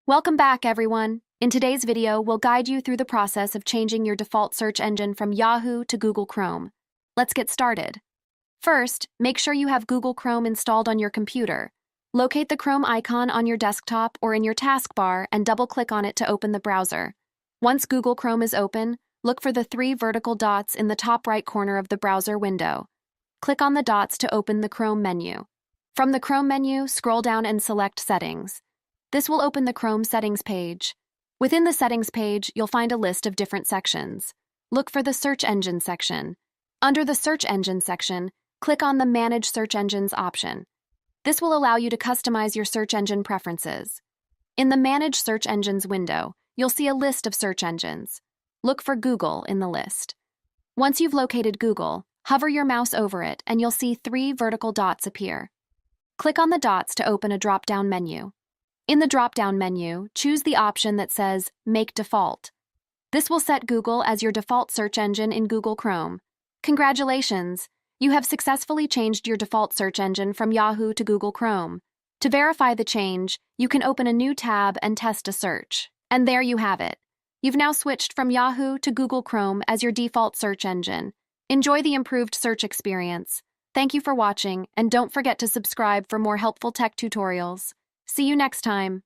Welcome back, everyone. In today's video, we'll guide you through the process of changing your default search engine from Yahoo to Google Chrome. Let's get started. First, make sure you have Google Chrome installed on your computer. Locate the Chrome icon on your desktop or in your taskbar and double-click on it to open the browser. Once Google Chrome is open, look for the 3 vertical dots in the top right corner of the browser window. Click on the dots to open the Chrome menu. From the Chrome menu, scroll down and select Settings. This will open the Chrome settings page. Within the settings page, you'll find a list of different sections. Look for the Search Engine section. Under the Search Engine section, click on the Manage Search Engines option. This will allow you to customize your search engine preferences. In the Manage Search Engines window, you'll see a list of search engines. Look for Google in the list. Once you've located Google, hover your mouse over it and you'll see 3 vertical dots appear. Click on the dots to open a drop-down menu. In the drop-down menu, choose the option that says Make Default. This will set Google as your default search engine in Google Chrome. Congratulations! You have successfully changed your default search engine from Yahoo to Google Chrome. To verify the change, you can open a new tab and test a search. And there you have it. You've now switched from Yahoo to Google Chrome as your default search engine. Enjoy the improved search experience. Thank you for watching, and don't forget to subscribe for more helpful tech tutorials. See you next time.